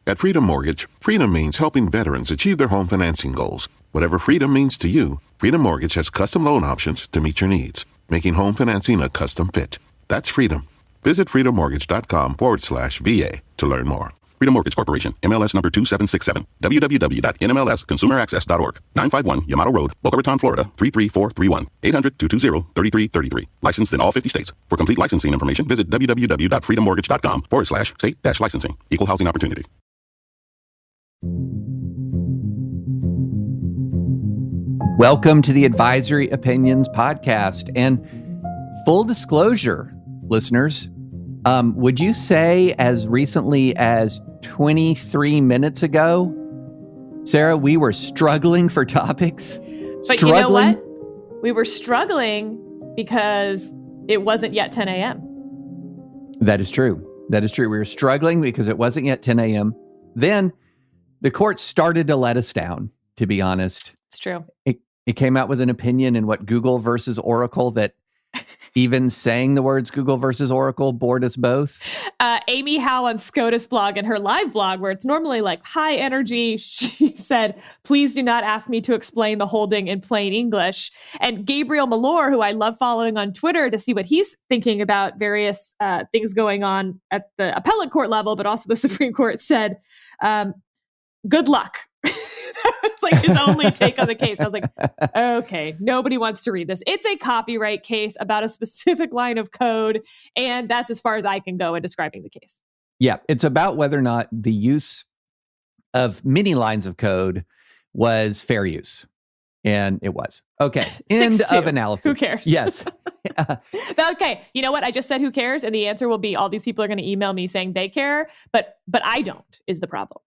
At Freedom Mortgage, freedom means helping veterans achieve their home financing goals. Whatever freedom means to you, Freedom Mortgage has custom loan options to meet your needs, making home financing a custom fit. That's freedom. Visit freedommortgage.com/VA to learn more. Freedom Mortgage Corporation, MLS number 2767, www.nmlsconsumeraccess.org, 951 Yamato Road, Boca Raton, Florida, 33431, 800-220-3333. Licensed in all 50 states. For complete licensing information, visit www.freedommortgage.com/state-licensing. Equal housing opportunity. Welcome to the Advisory Opinions Podcast. And full disclosure, listeners, would you say as recently as 23 minutes ago, Sarah, we were struggling for topics? But you know what? We were struggling because it wasn't yet 10 a.m. That is true. That is true. We were struggling because it wasn't yet 10 a.m. Then the court started to let us down, to be honest. It's true. It came out with an opinion in what Google versus Oracle that even saying the words Google versus Oracle bored us both. Amy Howe on SCOTUS blog and her live blog, where it's normally like high energy, she said, please do not ask me to explain the holding in plain English. And Gabriel Malore, who I love following on Twitter to see what he's thinking about various things going on at the appellate court level, but also the Supreme Court, said, good luck. It's like his only take on the case. I was like, okay, nobody wants to read this. It's a copyright case about a specific line of code, and that's as far as I can go in describing the case. Yeah, it's about whether or not the use of many lines of code was fair use. And it was. Okay, end of analysis. Who cares? Yes. Okay, you know what? I just said who cares, and the answer will be all these people are going to email me saying they care, but I don't, is the problem.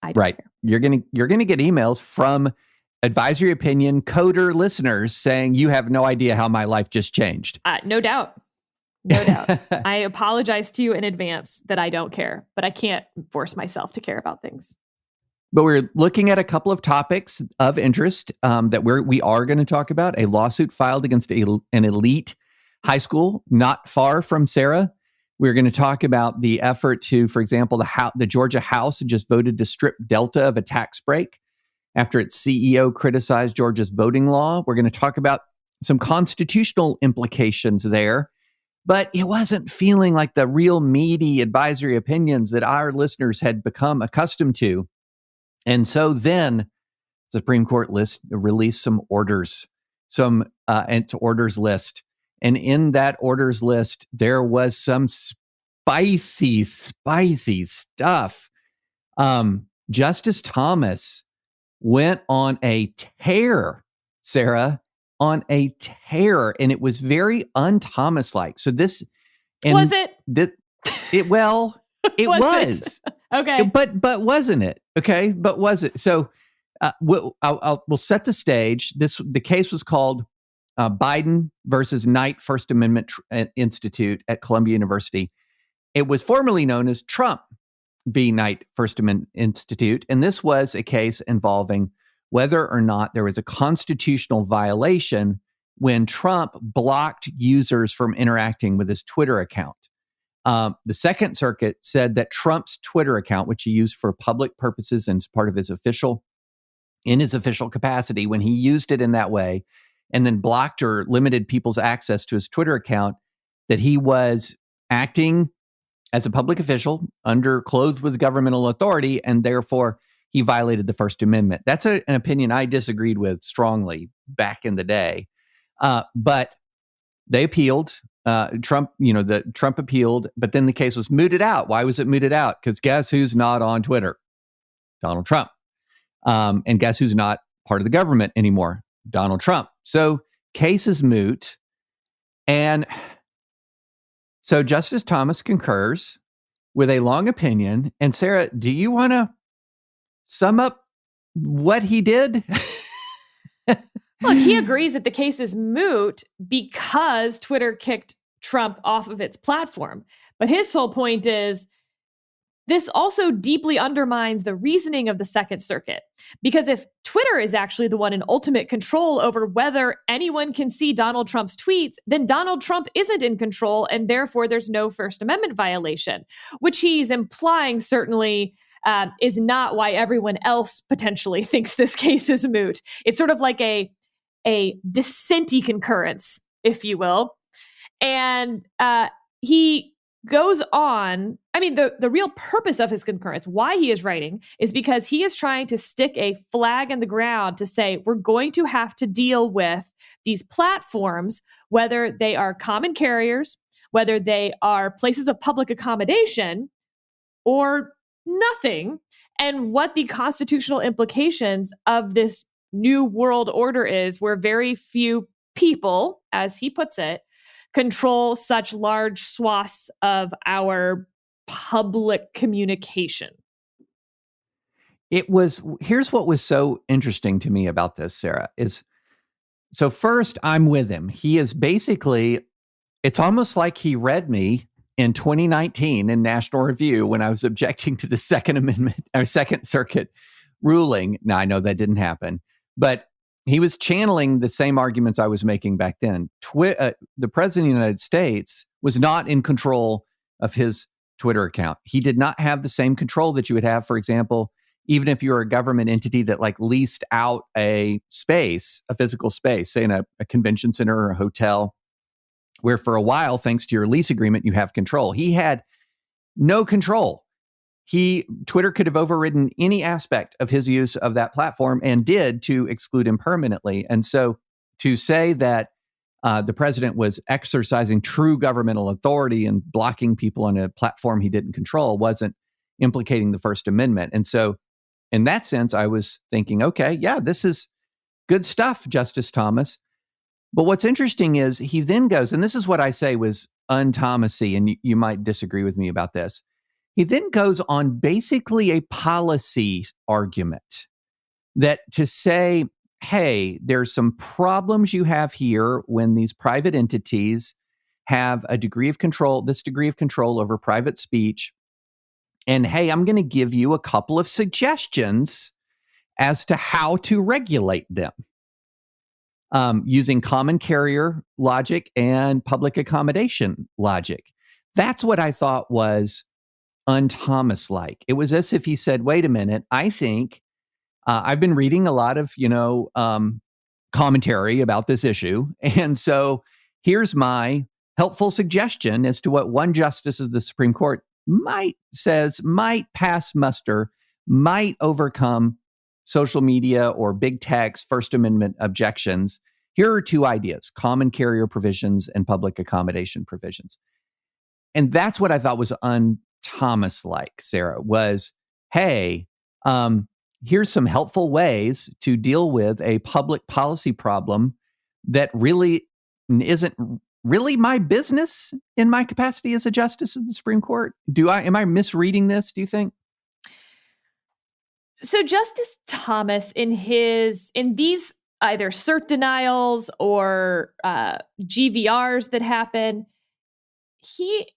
I don't care. You're gonna get emails from advisory opinion coder listeners saying you have no idea how my life just changed. No doubt. No doubt. I apologize to you in advance that I don't care, but I can't force myself to care about things. But we're looking at a couple of topics of interest that we are going to talk about. A lawsuit filed against an elite high school not far from Sarah. We're going to talk about the effort to, for example, the Georgia House just voted to strip Delta of a tax break after its CEO criticized Georgia's voting law. We're going to talk about some constitutional implications there, but it wasn't feeling like the real meaty advisory opinions that our listeners had become accustomed to. And so then the Supreme Court released some orders, orders list. And in that orders list, there was some spicy stuff. Justice Thomas went on a tear, Sarah, and it was very un-Thomas-like. So this... Was it? It was. Okay. But wasn't it? Okay, but was it? So we'll set the stage. The case was called Biden versus Knight First Amendment Institute at Columbia University. It was formerly known as Trump v. Knight First Amendment Institute, and this was a case involving whether or not there was a constitutional violation when Trump blocked users from interacting with his Twitter account. The Second Circuit said that Trump's Twitter account, which he used for public purposes and as part of his official capacity, when he used it in that way, and then blocked or limited people's access to his Twitter account, that he was acting as a public official clothed with governmental authority, and therefore he violated the First Amendment. That's an opinion I disagreed with strongly back in the day. But they appealed. Trump appealed, but then the case was mooted out. Why was it mooted out? Because guess who's not on Twitter? Donald Trump. And guess who's not part of the government anymore? Donald Trump. So case is moot. And so Justice Thomas concurs with a long opinion. And Sarah, do you want to sum up what he did? Look, he agrees that the case is moot because Twitter kicked Trump off of its platform. But his whole point is this also deeply undermines the reasoning of the Second Circuit. Because if Twitter is actually the one in ultimate control over whether anyone can see Donald Trump's tweets, then Donald Trump isn't in control, and therefore there's no First Amendment violation, which he's implying certainly is not why everyone else potentially thinks this case is moot. It's sort of like a dissenty concurrence, if you will. And he goes on. I mean, the real purpose of his concurrence, why he is writing, is because he is trying to stick a flag in the ground to say, we're going to have to deal with these platforms, whether they are common carriers, whether they are places of public accommodation, or nothing, and what the constitutional implications of this new world order is, where very few people, as he puts it, control such large swaths of our public communication. Here's what was so interesting to me about this, Sarah, is so first, I'm with him. He is basically, it's almost like he read me in 2019 in National Review when I was objecting to the Second Amendment or Second Circuit ruling. Now, I know that didn't happen, but he was channeling the same arguments I was making back then. The president of the United States was not in control of his Twitter account. He did not have the same control that you would have, for example, even if you're a government entity that like leased out a physical space, say in a convention center or a hotel, where for a while, thanks to your lease agreement, you have control. He had no control. Twitter could have overridden any aspect of his use of that platform and did to exclude him permanently. And so to say that the president was exercising true governmental authority and blocking people on a platform he didn't control wasn't implicating the First Amendment. And so in that sense, I was thinking, okay, yeah, this is good stuff, Justice Thomas. But what's interesting is he then goes, and this is what I say was un-Thomasy, and you might disagree with me about this. He then goes on basically a policy argument that to say, hey, there's some problems you have here when these private entities have this degree of control over private speech. And hey, I'm going to give you a couple of suggestions as to how to regulate them using common carrier logic and public accommodation logic. That's what I thought was un-Thomas-like. It was as if he said, wait a minute, I think I've been reading a lot of, commentary about this issue. And so here's my helpful suggestion as to what one justice of the Supreme Court might pass muster, might overcome social media or big tech's First Amendment objections. Here are two ideas: common carrier provisions and public accommodation provisions. And that's what I thought was un-Thomas-like, Sarah, was, hey, here's some helpful ways to deal with a public policy problem that really isn't really my business in my capacity as a justice of the Supreme Court. Am I misreading this, do you think? So Justice Thomas, in these either cert denials or GVRs that happen, he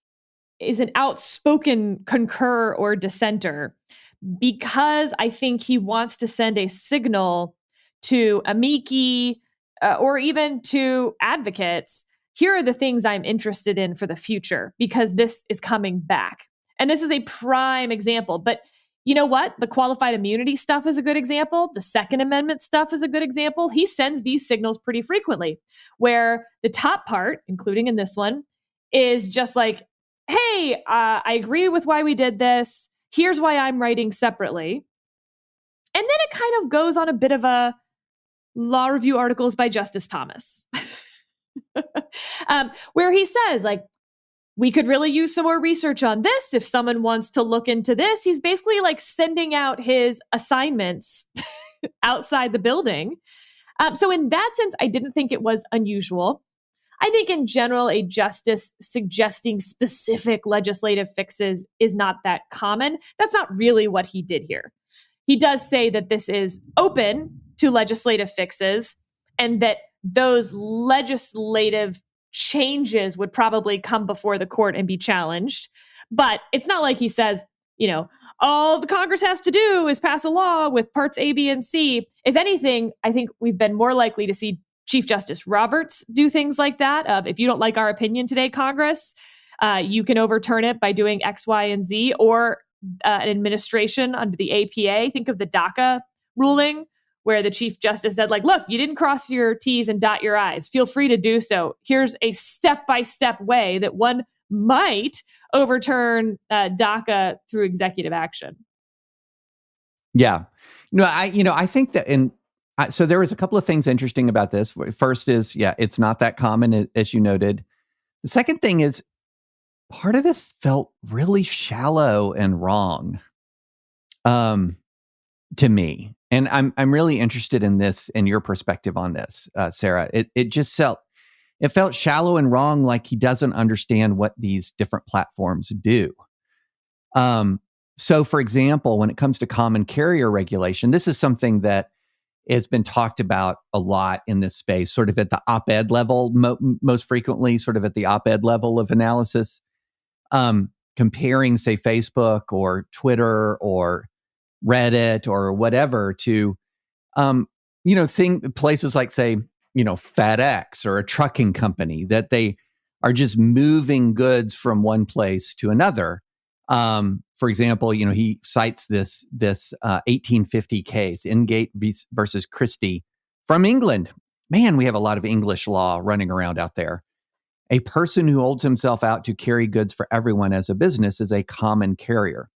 is an outspoken concurrer or dissenter because I think he wants to send a signal to amici or even to advocates. Here are the things I'm interested in for the future because this is coming back. And this is a prime example. But you know what? The qualified immunity stuff is a good example. The Second Amendment stuff is a good example. He sends these signals pretty frequently, where the top part, including in this one, is just like, hey, I agree with why we did this. Here's why I'm writing separately. And then it kind of goes on a bit of a law review articles by Justice Thomas, where he says, like, we could really use some more research on this. If someone wants to look into this, he's basically like sending out his assignments outside the building. So in that sense, I didn't think it was unusual. I think in general, a justice suggesting specific legislative fixes is not that common. That's not really what he did here. He does say that this is open to legislative fixes and that those legislative changes would probably come before the court and be challenged. But it's not like he says, all the Congress has to do is pass a law with parts A, B, and C. If anything, I think we've been more likely to see Chief Justice Roberts do things like that. If you don't like our opinion today, Congress, you can overturn it by doing X, Y, and Z. Or an administration under the APA. Think of the DACA ruling, where the Chief Justice said, like, look, you didn't cross your T's and dot your I's. Feel free to do so. Here's a step-by-step way that one might overturn DACA through executive action. Yeah. No, I think that so there was a couple of things interesting about this. First is, it's not that common, as you noted. The second thing is, part of this felt really shallow and wrong, to me. And I'm really interested in this and your perspective on this, Sarah. It just felt shallow and wrong, like he doesn't understand what these different platforms do. So, for example, when it comes to common carrier regulation, this is something that has been talked about a lot in this space, sort of at the op-ed level, most frequently, sort of at the op-ed level of analysis, comparing, say, Facebook or Twitter or Reddit or whatever to, places like, say, FedEx or a trucking company, that they are just moving goods from one place to another. For example, he cites this 1850 case, Ingate versus Christie from England. Man, we have a lot of English law running around out there. A person who holds himself out to carry goods for everyone as a business is a common carrier.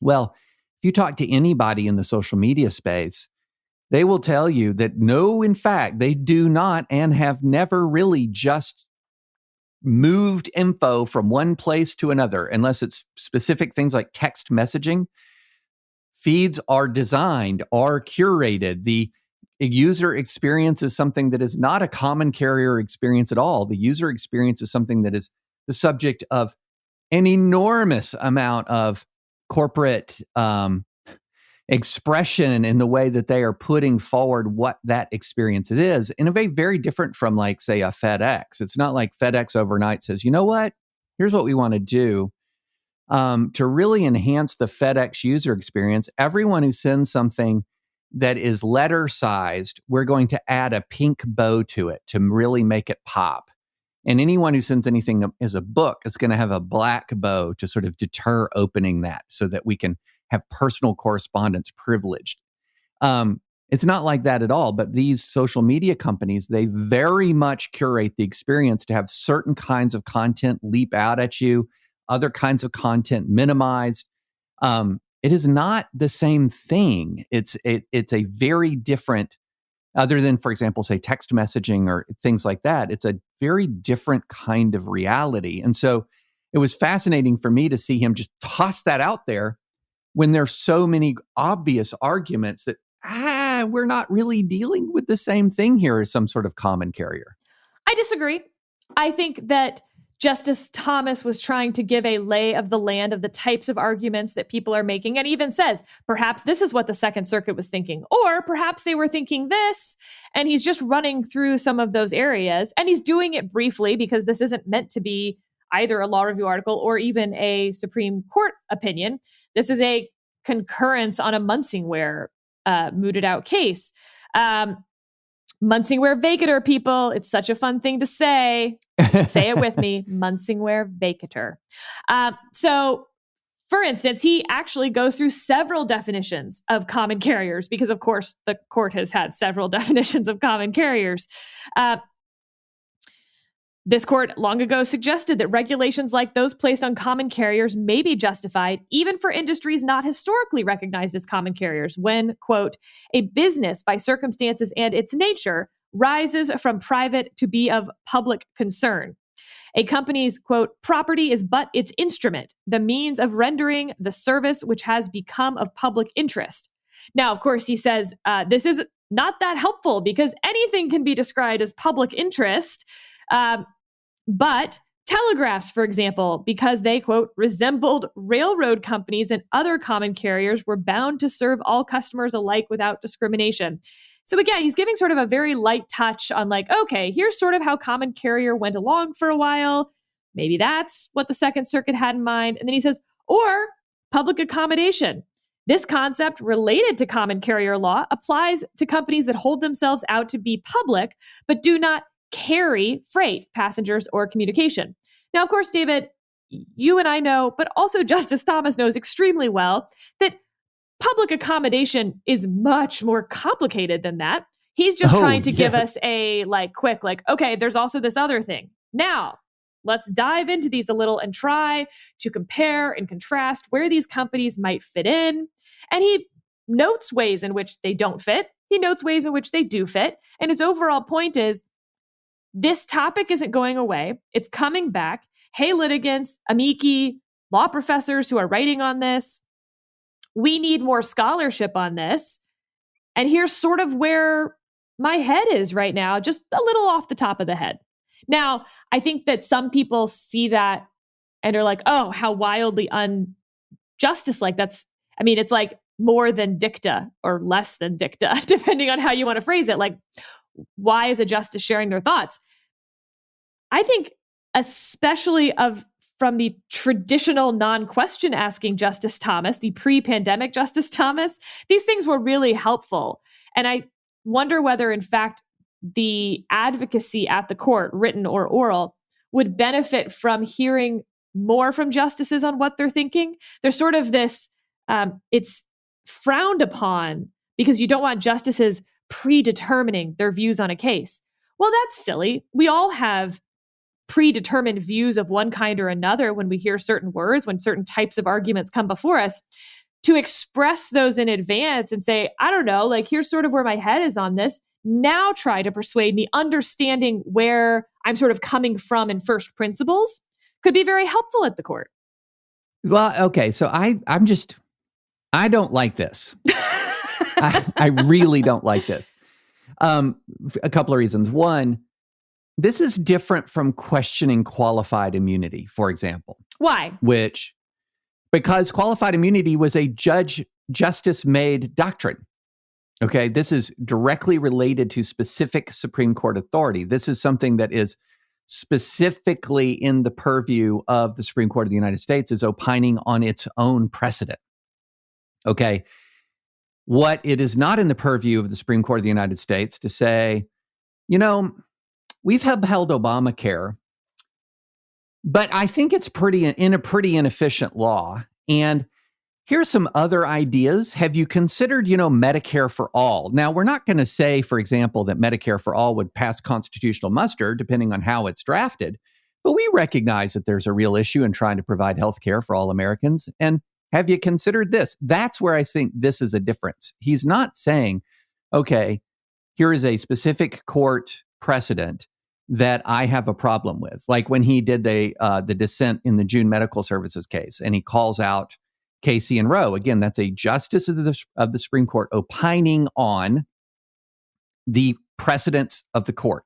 Well, if you talk to anybody in the social media space, they will tell you that no, in fact, they do not and have never really just moved info from one place to another, unless it's specific things like text messaging. Feeds are designed, are curated. The user experience is something that is not a common carrier experience at all. The user experience is something that is the subject of an enormous amount of corporate expression in the way that they are putting forward what that experience is, in a way very different from, like, say, a FedEx. It's not like FedEx overnight says, you know what, here's what we want to do to really enhance the FedEx user experience. Everyone who sends something that is letter sized, we're going to add a pink bow to it to really make it pop. And anyone who sends anything as a book is going to have a black bow to sort of deter opening that, so that we can have personal correspondence privileged. It's not like that at all, but these social media companies, they very much curate the experience to have certain kinds of content leap out at you, other kinds of content minimized. It is not the same thing. It's a very different, other than, for example, say text messaging or things like that, it's a very different kind of reality. And so it was fascinating for me to see him just toss that out there when there's so many obvious arguments that, we're not really dealing with the same thing here as some sort of common carrier. I disagree. I think that Justice Thomas was trying to give a lay of the land of the types of arguments that people are making, and even says, perhaps this is what the Second Circuit was thinking, or perhaps they were thinking this, and he's just running through some of those areas, and he's doing it briefly because this isn't meant to be either a law review article or even a Supreme Court opinion. This is a concurrence on a Munsingware mooted out case. Munsingware vacatur, people. It's such a fun thing to say. Say it with me. Munsingware vacatur. So, for instance, he actually goes through several definitions of common carriers because, of course, the court has had several definitions of common carriers. This court long ago suggested that regulations like those placed on common carriers may be justified even for industries not historically recognized as common carriers when, quote, a business by circumstances and its nature rises from private to be of public concern. A company's, quote, property is but its instrument, the means of rendering the service which has become of public interest. Now, of course, he says this is not that helpful because anything can be described as public interest. But telegraphs, for example, because they, quote, resembled railroad companies and other common carriers, were bound to serve all customers alike without discrimination. So again, he's giving sort of a very light touch on, like, okay, here's sort of how common carrier went along for a while. Maybe that's what the Second Circuit had in mind. And then he says, or public accommodation. This concept related to common carrier law applies to companies that hold themselves out to be public, but do not carry freight, passengers, or communication. Now, of course, David, you and I know, but also Justice Thomas knows extremely well, that public accommodation is much more complicated than that. He's just trying to give us a quick, okay, there's also this other thing. Now, let's dive into these a little and try to compare and contrast where these companies might fit in. And he notes ways in which they don't fit. He notes ways in which they do fit. And his overall point is, this topic isn't going away. It's coming back. Hey, litigants, amici, law professors who are writing on this, we need more scholarship on this. And here's sort of where my head is right now, just a little off the top of the head. Now, I think that some people see that and are like, oh, how wildly unjustice-like. It's like more than dicta or less than dicta, depending on how you want to phrase it. Like, why is a justice sharing their thoughts? I think especially from the traditional non-question asking Justice Thomas, the pre-pandemic Justice Thomas, these things were really helpful. And I wonder whether, in fact, the advocacy at the court, written or oral, would benefit from hearing more from justices on what they're thinking. There's sort of this, it's frowned upon because you don't want justices predetermining their views on a case. Well, that's silly. We all have predetermined views of one kind or another when we hear certain words, when certain types of arguments come before us. To express those in advance and say, I don't know, here's sort of where my head is on this. Now try to persuade me, understanding where I'm sort of coming from in first principles, could be very helpful at the court. Well, okay. So I don't like this. I really don't like this. A couple of reasons. One, this is different from questioning qualified immunity, for example. Why? Because qualified immunity was a justice-made doctrine. Okay, this is directly related to specific Supreme Court authority. This is something that is specifically in the purview of the Supreme Court of the United States, is opining on its own precedent. Okay, what it is not in the purview of the Supreme Court of the United States to say, we've upheld Obamacare, but I think it's a pretty inefficient law. And here's some other ideas. Have you considered, Medicare for all? Now, we're not going to say, for example, that Medicare for all would pass constitutional muster, depending on how it's drafted. But we recognize that there's a real issue in trying to provide health care for all Americans. And have you considered this? That's where I think this is a difference. He's not saying, okay, here is a specific court precedent that I have a problem with. Like when he did the dissent in the June Medical Services case, and he calls out Casey and Roe. Again, that's a justice of the Supreme Court opining on the precedents of the court.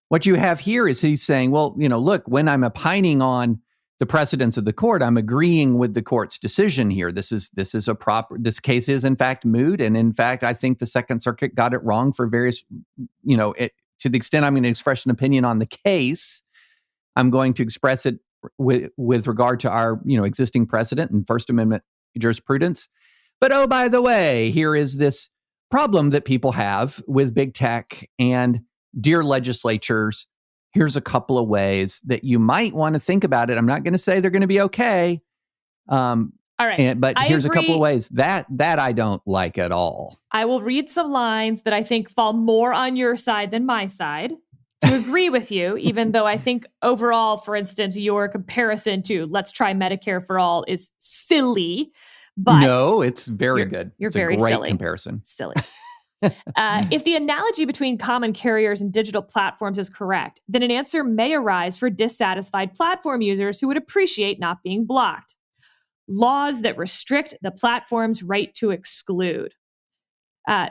What you have here is he's saying, well, look, when I'm opining on the precedents of the court, I'm agreeing with the court's decision here. This case is in fact moot. And in fact, I think the Second Circuit got it wrong for various, to the extent I'm going to express an opinion on the case, I'm going to express it with regard to our, existing precedent and First Amendment jurisprudence. But oh, by the way, here is this problem that people have with big tech, and dear legislatures, here's a couple of ways that you might want to think about it. I'm not going to say they're going to be okay. All right. But here's a couple of ways that I don't like at all. I will read some lines that I think fall more on your side than my side to agree with you, even though I think overall, for instance, your comparison to let's try Medicare for all is silly. But no, it's very good. You're it's very a great silly. Comparison. Silly. If the analogy between common carriers and digital platforms is correct, then an answer may arise for dissatisfied platform users who would appreciate not being blocked. Laws that restrict the platform's right to exclude.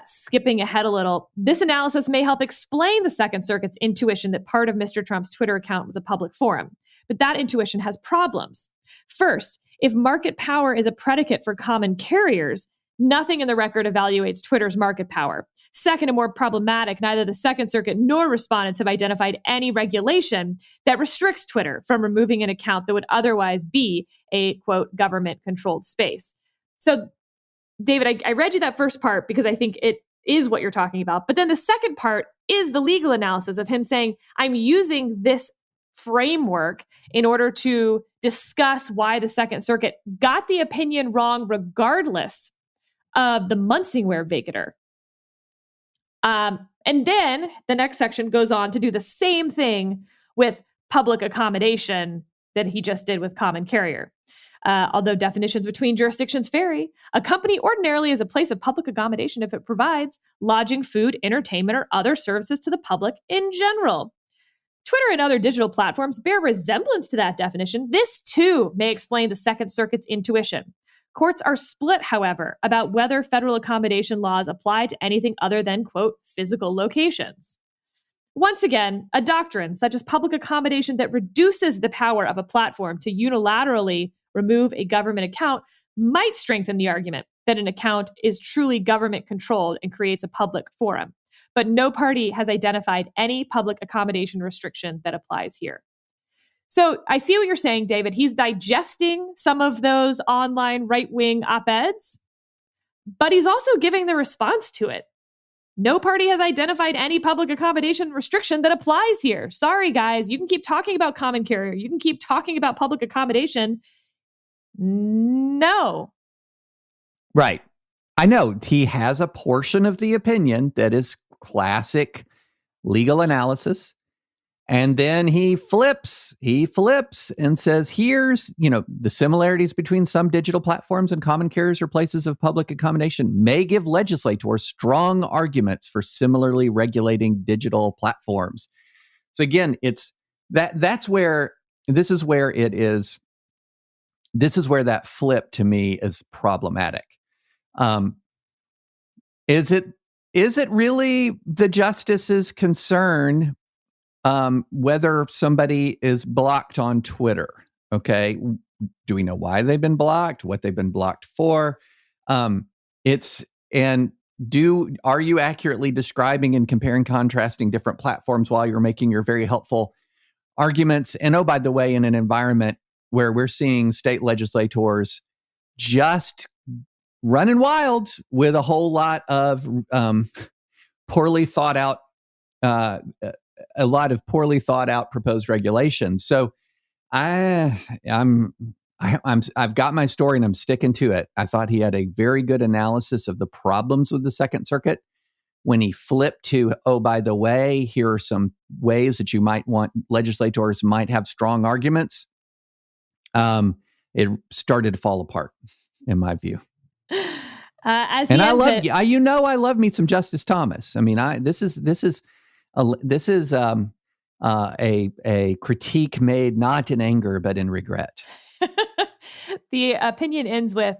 Skipping ahead a little, this analysis may help explain the Second Circuit's intuition that part of Mr. Trump's Twitter account was a public forum. But that intuition has problems. First, if market power is a predicate for common carriers, nothing in the record evaluates Twitter's market power. Second, and more problematic, neither the Second Circuit nor respondents have identified any regulation that restricts Twitter from removing an account that would otherwise be a, quote, government-controlled space. So, David, I read you that first part because I think it is what you're talking about. But then the second part is the legal analysis of him saying, I'm using this framework in order to discuss why the Second Circuit got the opinion wrong, regardless of the Munsingware vacatur. And then the next section goes on to do the same thing with public accommodation that he just did with common carrier. Although definitions between jurisdictions vary, a company ordinarily is a place of public accommodation if it provides lodging, food, entertainment, or other services to the public in general. Twitter and other digital platforms bear resemblance to that definition. This, too, may explain the Second Circuit's intuition. Courts are split, however, about whether federal accommodation laws apply to anything other than, quote, physical locations. Once again, a doctrine such as public accommodation that reduces the power of a platform to unilaterally remove a government account might strengthen the argument that an account is truly government-controlled and creates a public forum. But no party has identified any public accommodation restriction that applies here. So I see what you're saying, David. He's digesting some of those online right-wing op-eds, but he's also giving the response to it. No party has identified any public accommodation restriction that applies here. Sorry, guys. You can keep talking about common carrier. You can keep talking about public accommodation. No. Right. I know he has a portion of the opinion that is classic legal analysis. And then he flips and says, here's, the similarities between some digital platforms and common carriers or places of public accommodation may give legislators strong arguments for similarly regulating digital platforms. So again, this is where that flip to me is problematic. Is it really the justice's concern whether somebody is blocked on Twitter? Okay. Do we know why they've been blocked? What they've been blocked for? Are you accurately describing and comparing, contrasting different platforms while you're making your very helpful arguments? And oh, by the way, in an environment where we're seeing state legislators just running wild with a whole lot of poorly thought out proposed regulations. So I've got my story and I'm sticking to it. I thought he had a very good analysis of the problems with the Second Circuit when he flipped to, oh, by the way, here are some ways that you might want legislators might have strong arguments. It started to fall apart, in my view. I love me some Justice Thomas. I mean, this is a critique made not in anger but in regret. The opinion ends with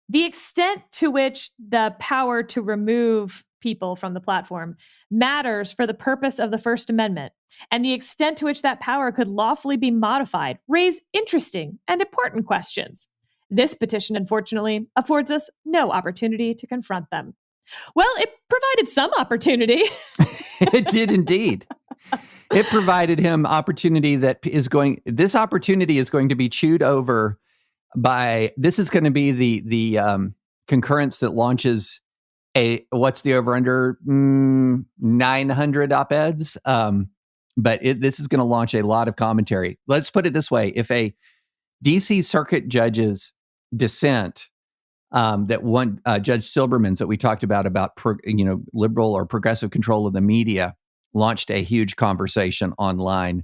the extent to which the power to remove people from the platform matters for the purpose of the First Amendment, and the extent to which that power could lawfully be modified raise interesting and important questions. This petition, unfortunately, affords us no opportunity to confront them. Well, it provided some opportunity. It did indeed. It provided him opportunity this opportunity is going to be chewed over this is going to be the concurrence that launches what's the over under 900 op-eds. But this is going to launch a lot of commentary. Let's put it this way. If a DC Circuit judge's dissent that one Judge Silberman's that we talked about liberal or progressive control of the media launched a huge conversation online.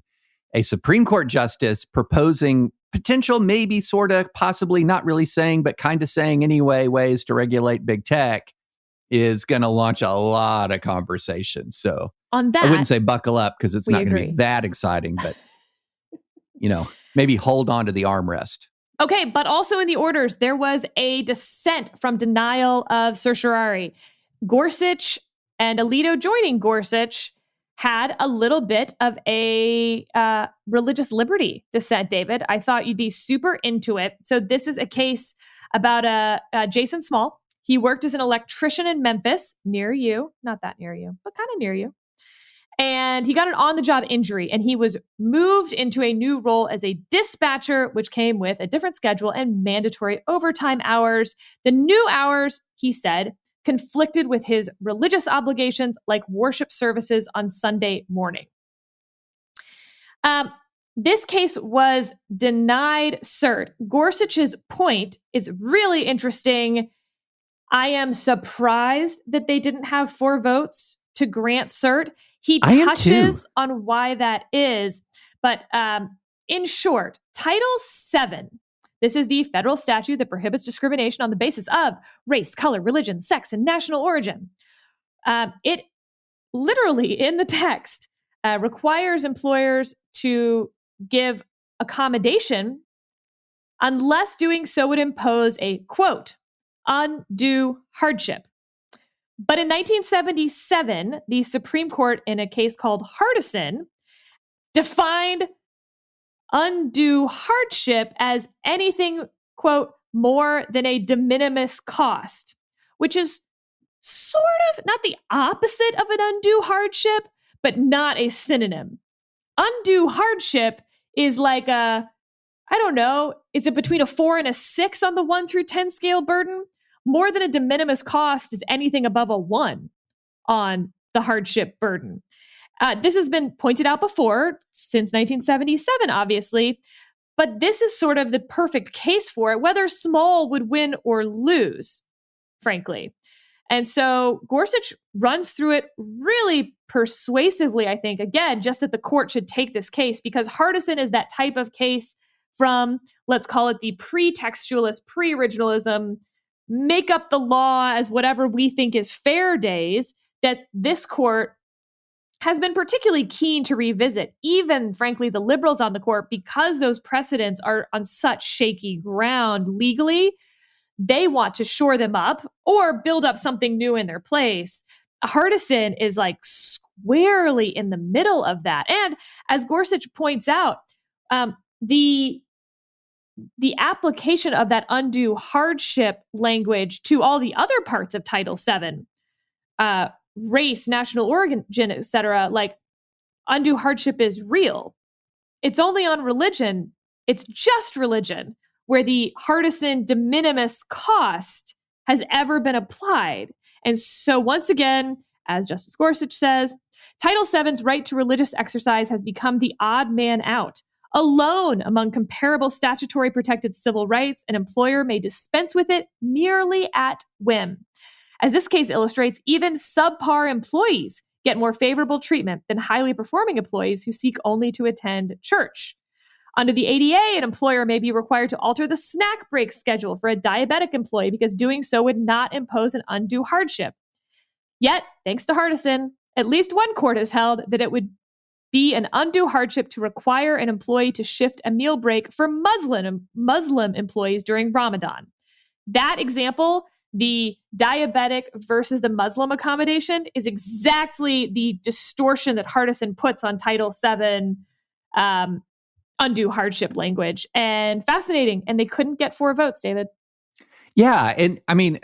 A Supreme Court justice proposing potential, maybe, sort of, possibly not really saying, but kind of saying anyway, ways to regulate big tech is going to launch a lot of conversation. So on that, I wouldn't say buckle up because it's not going to be that exciting, but maybe hold on to the armrest. Okay, but also in the orders, there was a dissent from denial of certiorari. Gorsuch and Alito joining Gorsuch had a little bit of a religious liberty dissent, David. I thought you'd be super into it. So this is a case about Jason Small. He worked as an electrician in Memphis, near you. Not that near you, but kind of near you. And he got an on-the-job injury, and he was moved into a new role as a dispatcher, which came with a different schedule and mandatory overtime hours. The new hours, he said, conflicted with his religious obligations like worship services on Sunday morning. This case was denied cert. Gorsuch's point is really interesting. I am surprised that they didn't have 4 votes to grant cert. He touches on why that is. But in short, Title VII, this is the federal statute that prohibits discrimination on the basis of race, color, religion, sex, and national origin. It literally, in the text, requires employers to give accommodation unless doing so would impose a, quote, undue hardship. But in 1977, the Supreme Court, in a case called Hardison, defined undue hardship as anything, quote, more than a de minimis cost, which is sort of not the opposite of an undue hardship, but not a synonym. Undue hardship is like I don't know, is it between a 4 and a 6 on the 1 through 10 scale burden? More than a de minimis cost is anything above a 1 on the hardship burden. This has been pointed out before, since 1977, obviously, but this is sort of the perfect case for it, whether small would win or lose, frankly. And so Gorsuch runs through it really persuasively, I think, again, just that the court should take this case, because Hardison is that type of case from, let's call it the pre-textualist, pre-originalism, make up the law as whatever we think is fair days, that this court has been particularly keen to revisit, even, frankly, the liberals on the court, because those precedents are on such shaky ground legally. They want to shore them up or build up something new in their place. Hardison is like squarely in the middle of that. And as Gorsuch points out, the application of that undue hardship language to all the other parts of Title VII, race, national origin, et cetera, like undue hardship is real. It's only on religion. It's just religion where the Hardison de minimis cost has ever been applied. And so once again, as Justice Gorsuch says, Title VII's right to religious exercise has become the odd man out. Alone among comparable statutory protected civil rights, an employer may dispense with it merely at whim. As this case illustrates, even subpar employees get more favorable treatment than highly performing employees who seek only to attend church. Under the ADA, an employer may be required to alter the snack break schedule for a diabetic employee because doing so would not impose an undue hardship. Yet, thanks to Hardison, at least one court has held that it would be an undue hardship to require an employee to shift a meal break for Muslim employees during Ramadan. That example, the diabetic versus the Muslim accommodation, is exactly the distortion that Hardison puts on Title VII undue hardship language. And fascinating. And they couldn't get 4 votes, David. Yeah. And I mean,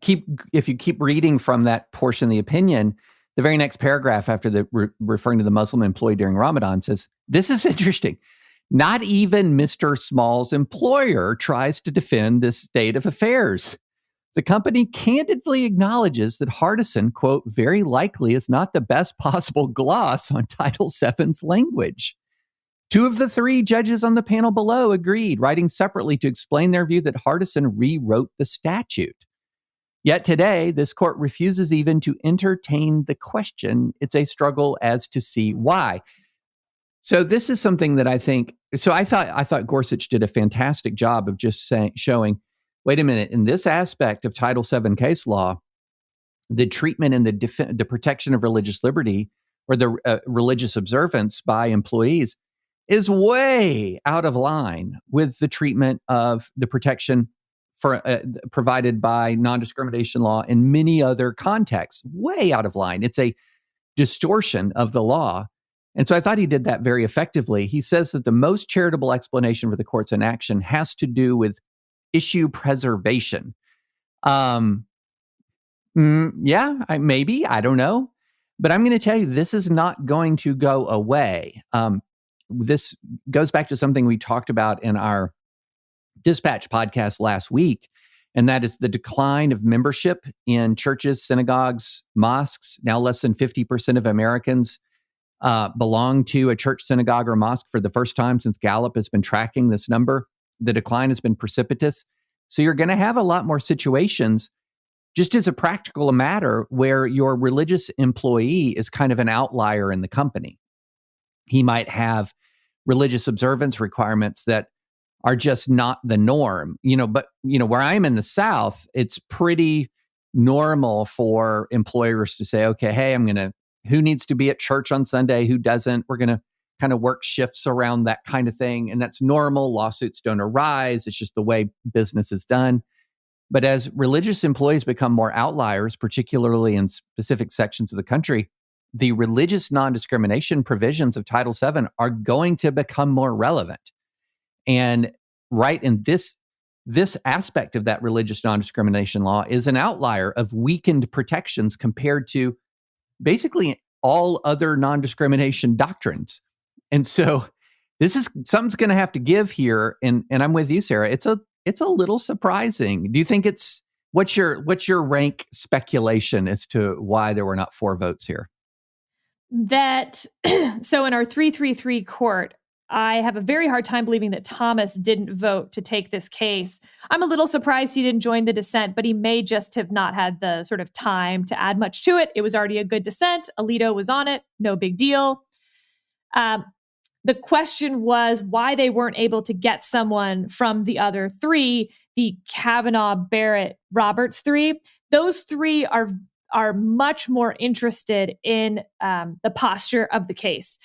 if you keep reading from that portion of the opinion, the very next paragraph after the referring to the Muslim employee during Ramadan says, this is interesting. Not even Mr. Small's employer tries to defend this state of affairs. The company candidly acknowledges that Hardison, quote, very likely is not the best possible gloss on Title VII's language. 2 of the 3 judges on the panel below agreed, writing separately to explain their view that Hardison rewrote the statute. Yet today, this court refuses even to entertain the question. It's a struggle as to see why. So this is something that I think, so I thought Gorsuch did a fantastic job of just showing, wait a minute, in this aspect of Title VII case law, the treatment and the protection of religious liberty or the religious observance by employees is way out of line with the treatment of the protection provided by non-discrimination law in many other contexts. Way out of line. It's a distortion of the law. And so I thought he did that very effectively. He says that the most charitable explanation for the court's inaction has to do with issue preservation. Maybe, I don't know. But I'm going to tell you, this is not going to go away. This goes back to something we talked about in our Dispatch podcast last week, and that is the decline of membership in churches, synagogues, mosques. Now less than 50% of Americans belong to a church, synagogue, or mosque for the first time since Gallup has been tracking this number, the decline has been precipitous. So you're going to have a lot more situations, just as a practical matter, where your religious employee is kind of an outlier in the company. He might have religious observance requirements that are just not the norm, but where I'm in the South, it's pretty normal for employers to say, okay, hey, who needs to be at church on Sunday? Who doesn't? We're going to kind of work shifts around that kind of thing. And that's normal. Lawsuits don't arise. It's just the way business is done. But as religious employees become more outliers, particularly in specific sections of the country, the religious non-discrimination provisions of Title VII are going to become more relevant. And right in this aspect of that religious non-discrimination law is an outlier of weakened protections compared to basically all other non-discrimination doctrines. And so something's going to have to give here. And I'm with you, Sarah. It's a little surprising. Do you think what's your rank speculation as to why there were not 4 votes here? So in our 333 court, I have a very hard time believing that Thomas didn't vote to take this case. I'm a little surprised he didn't join the dissent, but he may just have not had the sort of time to add much to it. It was already a good dissent. Alito was on it. No big deal. The question was why they weren't able to get someone from the other 3, the Kavanaugh, Barrett, Roberts 3. Those 3 are much more interested in the posture of the case.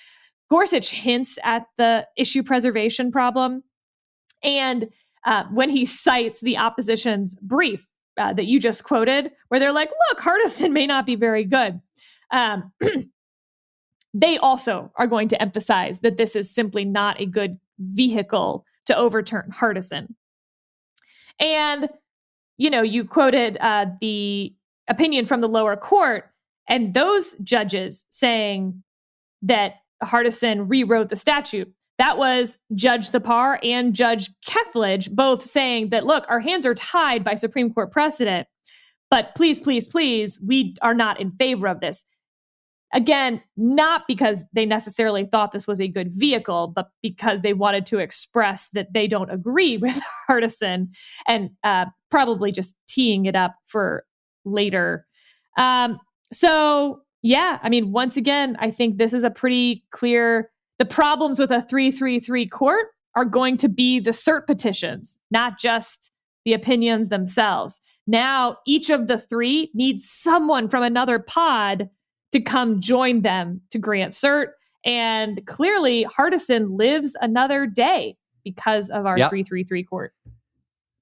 Gorsuch hints at the issue preservation problem. And when he cites the opposition's brief that you just quoted, where they're like, look, Hardison may not be very good. They also are going to emphasize that this is simply not a good vehicle to overturn Hardison. And, you quoted the opinion from the lower court and those judges saying that Hardison rewrote the statute. That was Judge Thapar and Judge Kethledge both saying that, look, our hands are tied by Supreme Court precedent, but please, please, please, we are not in favor of this. Again, not because they necessarily thought this was a good vehicle, but because they wanted to express that they don't agree with Hardison and probably just teeing it up for later. Once again, I think this is a pretty clear, the problems with a 333 court are going to be the cert petitions, not just the opinions themselves. Now, each of the 3 needs someone from another pod to come join them to grant cert. And clearly, Hardison lives another day because of our 333 court.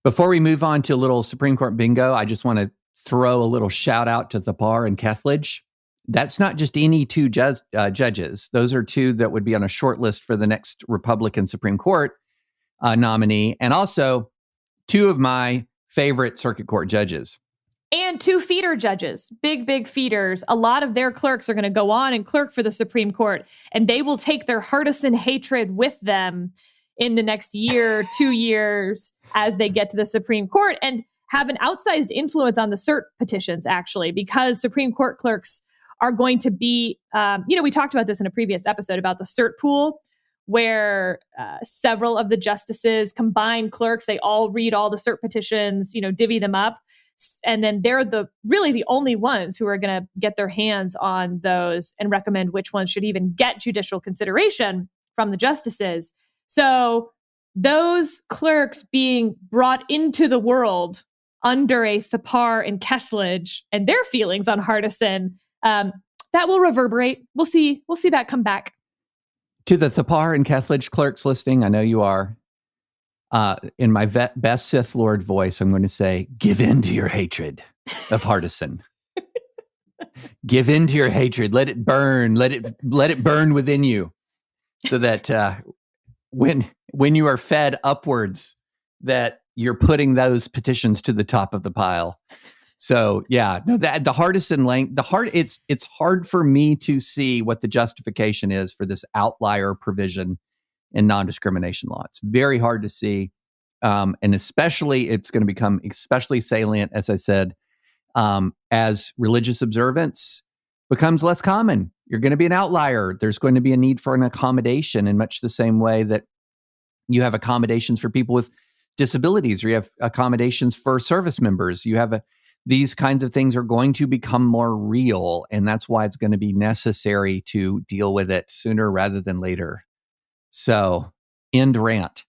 Before we move on to a little Supreme Court bingo, I just want to throw a little shout out to Thapar and Kethledge. That's not just any 2 judges. Those are 2 that would be on a short list for the next Republican Supreme Court nominee, and also 2 of my favorite circuit court judges. And 2 feeder judges, big feeders. A lot of their clerks are going to go on and clerk for the Supreme Court, and they will take their Hardison hatred with them in the next year, 2 years, as they get to the Supreme Court and have an outsized influence on the cert petitions, actually, because Supreme Court clerks are going to be, we talked about this in a previous episode about the cert pool, where several of the justices combine clerks. They all read all the cert petitions, divvy them up. And then they're really the only ones who are going to get their hands on those and recommend which ones should even get judicial consideration from the justices. So those clerks being brought into the world under a Thapar and Kethledge and their feelings on Hardison, that will reverberate. We'll see that come back. To the Thapar and Kethledge clerks listening, I know you are. In my best Sith Lord voice, I'm going to say, give in to your hatred of Hardison. Give in to your hatred. Let it burn. Let it burn within you, so that when you are fed upwards, that you're putting those petitions to the top of the pile. So the Hardison length, it's hard for me to see what the justification is for this outlier provision in non-discrimination law. It's very hard to see. And especially, it's going to become especially salient, as I said, as religious observance becomes less common You're going to be an outlier. There's going to be a need for an accommodation in much the same way that you have accommodations for people with disabilities, or you have accommodations for service members. You have these kinds of things are going to become more real, and that's why it's going to be necessary to deal with it sooner rather than later. So, end rant.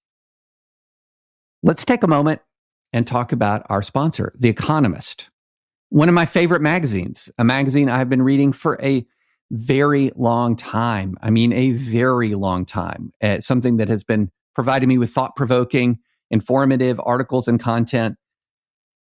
Let's take a moment and talk about our sponsor, The Economist. One of my favorite magazines, a magazine I've been reading for a very long time. I mean, a very long time. Something that has been providing me with thought-provoking, informative articles and content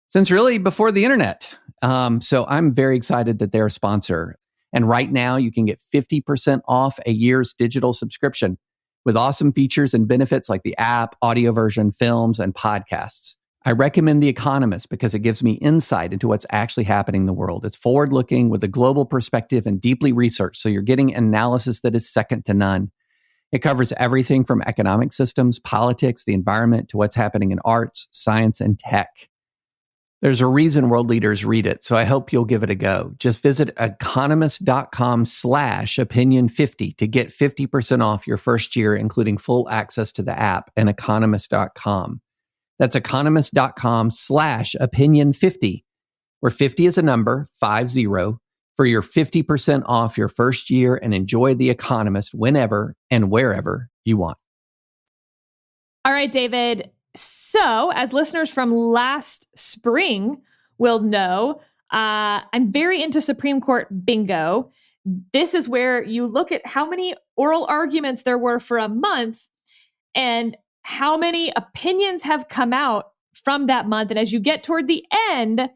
since really before the internet. So I'm very excited that they're a sponsor. And right now you can get 50% off a year's digital subscription with awesome features and benefits like the app, audio version, films, and podcasts. I recommend The Economist because it gives me insight into what's actually happening in the world. It's forward-looking with a global perspective and deeply researched, so you're getting analysis that is second to none. It covers everything from economic systems, politics, the environment, to what's happening in arts, science, and tech. There's a reason world leaders read it, so I hope you'll give it a go. Just visit economist.com/opinion50 to get 50% off your first year, including full access to the app, and economist.com. That's economist.com/opinion50, where 50 is a number, 50, for your 50% off your first year, and enjoy The Economist whenever and wherever you want. All right, David. So, as listeners from last spring will know, I'm very into Supreme Court bingo. This is where you look at how many oral arguments there were for a month and how many opinions have come out from that month. And as you get toward the end,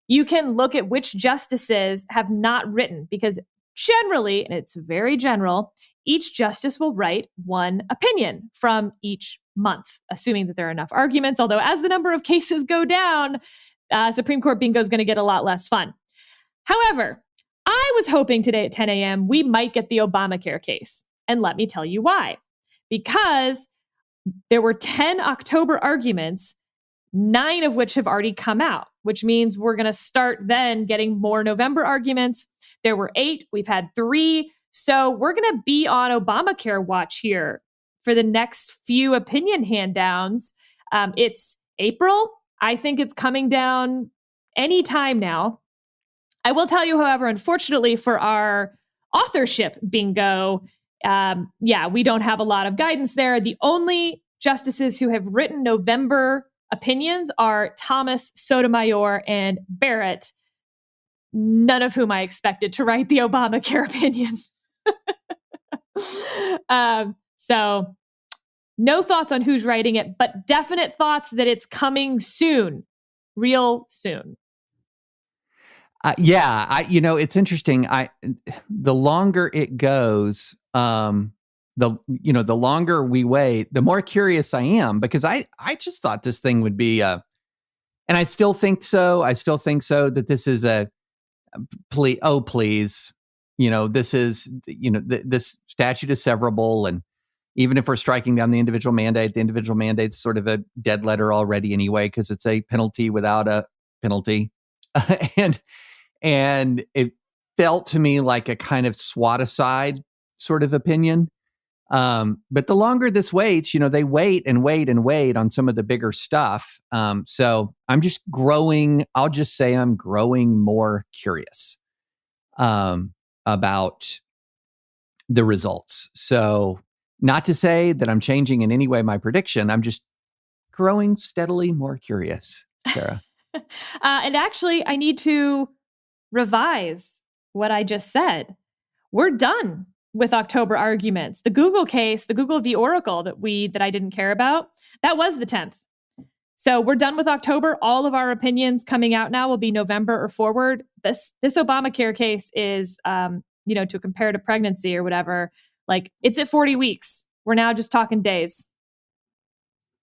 you can look at which justices have not written, because generally, and it's very general, each justice will write one opinion from each month, assuming that there are enough arguments. Although as the number of cases go down, Supreme Court bingo is going to get a lot less fun. However, I was hoping today at 10 a.m. we might get the Obamacare case. And let me tell you why. Because there were 10 October arguments, 9 of which have already come out, which means we're going to start then getting more November arguments. There were 8. We've had 3. So we're going to be on Obamacare watch here for the next few opinion hand-downs. It's April. I think it's coming down any time now. I will tell you, however, unfortunately for our authorship bingo, we don't have a lot of guidance there. The only justices who have written November opinions are Thomas, Sotomayor, and Barrett, none of whom I expected to write the Obamacare opinion. So no thoughts on who's writing it, but definite thoughts that it's coming soon, real soon. It's interesting. The longer it goes, the longer we wait, the more curious I am, because I just thought this thing would be and I still think so. I still think so that this is please. This is, this statute is severable. And even if we're striking down the individual mandate's sort of a dead letter already anyway, because it's a penalty without a penalty. and it felt to me like a kind of swat aside sort of opinion. But the longer this waits, they wait and wait and wait on some of the bigger stuff. So I'm just growing. I'll just say I'm growing more curious about the results. So not to say that I'm changing in any way my prediction. I'm just growing steadily more curious, Sarah. And actually, I need to revise what I just said. We're done with October arguments. The Google case, the Google v. Oracle that I didn't care about, that was the 10th. So we're done with October. All of our opinions coming out now will be November or forward. This Obamacare case is, to compare to pregnancy or whatever, like it's at 40 weeks. We're now just talking days.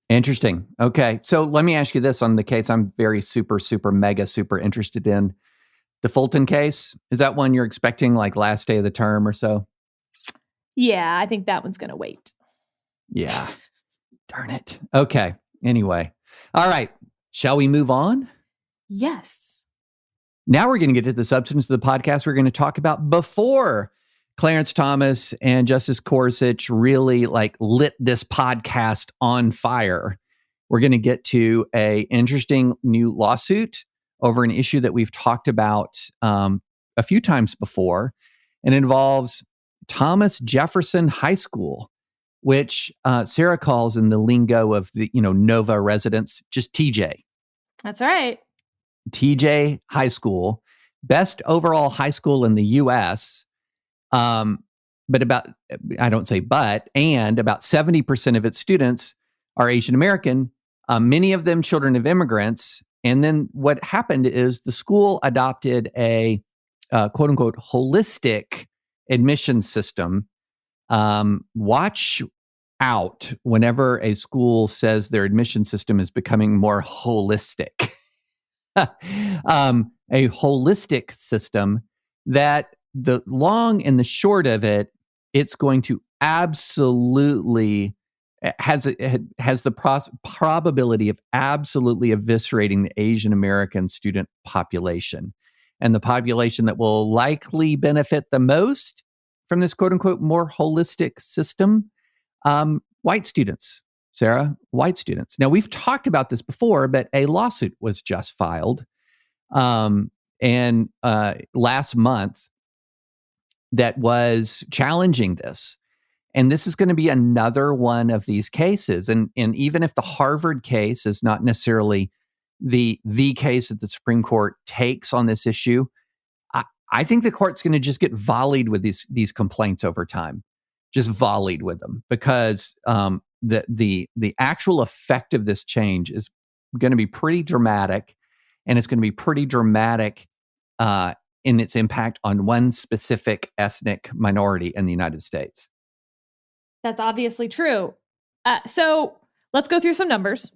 Interesting. Okay. So let me ask you this on the case I'm very super interested in. The Fulton case, is that one you're expecting like last day of the term or so? Yeah, I think that one's going to wait. Yeah. Darn it. Okay. Anyway. All right. Shall we move on? Yes. Now we're going to get to the substance of the podcast we're going to talk about before Clarence Thomas and Justice Gorsuch really lit this podcast on fire. We're going to get to a interesting new lawsuit over an issue that we've talked about a few times before, and it involves Thomas Jefferson High School, which Sarah calls in the lingo of the Nova residents just TJ. That's right. TJ High School, best overall high school in the U.S. And about 70% of its students are Asian American, many of them children of immigrants. And then what happened is the school adopted a quote unquote holistic admission system. Watch out whenever a school says their admission system is becoming more holistic. A holistic system that the long and the short of it, it's going to absolutely has the probability of absolutely eviscerating the Asian American student population, and the population that will likely benefit the most from this quote unquote more holistic system, white students. Sarah, white students. Now, we've talked about this before, but a lawsuit was just filed and last month that was challenging this. And this is going to be another one of these cases. And even if the Harvard case is not necessarily the case that the Supreme Court takes on this issue, I think the court's going to just get volleyed with these complaints over time, just volleyed with them, because the actual effect of this change is going to be pretty dramatic, and it's going to be pretty dramatic in its impact on one specific ethnic minority in the United States. That's obviously true. So let's go through some numbers.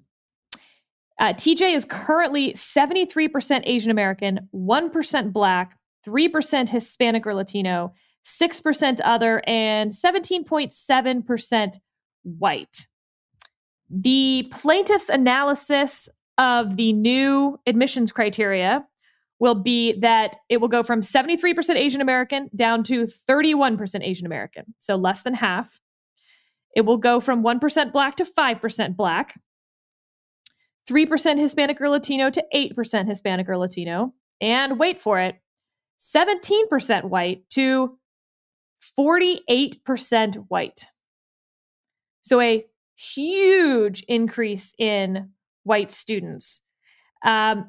TJ is currently 73% Asian American, 1% Black, 3% Hispanic or Latino, 6% other, and 17.7% white. The plaintiff's analysis of the new admissions criteria will be that it will go from 73% Asian American down to 31% Asian American, so less than half. It will go from 1% Black to 5% Black, 3% Hispanic or Latino to 8% Hispanic or Latino, and wait for it, 17% white to 48% white. So a huge increase in white students. But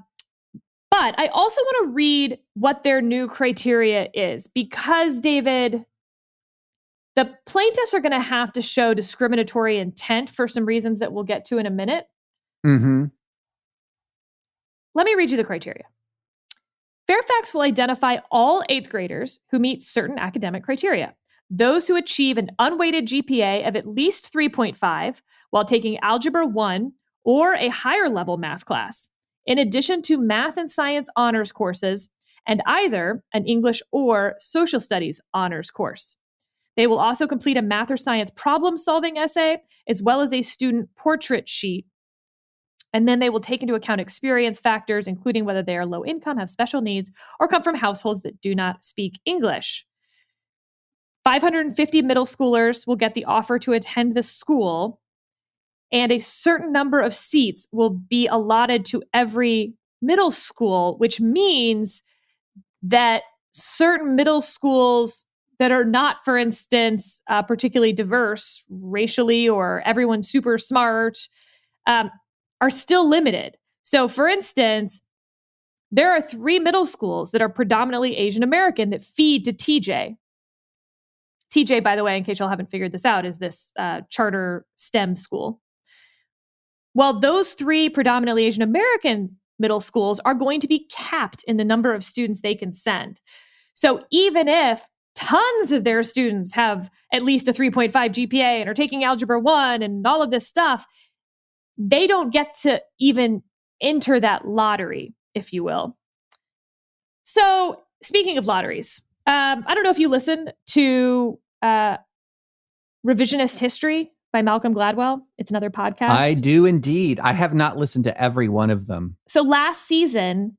I also want to read what their new criteria is, because, David, the plaintiffs are going to have to show discriminatory intent for some reasons that we'll get to in a minute. Mm-hmm. Let me read you the criteria. Fairfax will identify all 8th graders who meet certain academic criteria. Those who achieve an unweighted GPA of at least 3.5 while taking Algebra 1 or a higher level math class, in addition to math and science honors courses, and either an English or social studies honors course. They will also complete a math or science problem-solving essay, as well as a student portrait sheet. And then they will take into account experience factors, including whether they are low income, have special needs, or come from households that do not speak English. 550 middle schoolers will get the offer to attend the school, and a certain number of seats will be allotted to every middle school, which means that certain middle schools that are not, for instance, particularly diverse racially, or everyone's super smart, are still limited. So, for instance, there are 3 middle schools that are predominantly Asian American that feed to TJ. TJ, by the way, in case y'all haven't figured this out, is this charter STEM school. Well, those 3 predominantly Asian American middle schools are going to be capped in the number of students they can send. So even if tons of their students have at least a 3.5 GPA and are taking Algebra 1 and all of this stuff, they don't get to even enter that lottery, if you will. So speaking of lotteries, I don't know if you listen to Revisionist History by Malcolm Gladwell. It's another podcast. I do indeed. I have not listened to every one of them. So last season,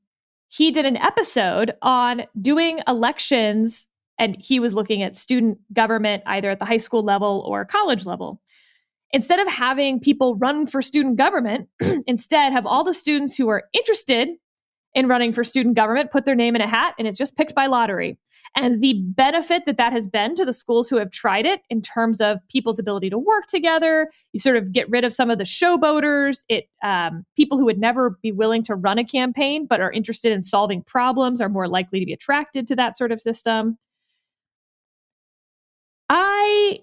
he did an episode on doing elections And he was looking at student government either at the high school level or college level. Instead of having people run for student government, instead have all the students who are interested in running for student government put their name in a hat, and it's just picked by lottery. And the benefit that has been to the schools who have tried it in terms of people's ability to work together, you sort of get rid of some of the showboaters. People who would never be willing to run a campaign but are interested in solving problems are more likely to be attracted to that sort of system. I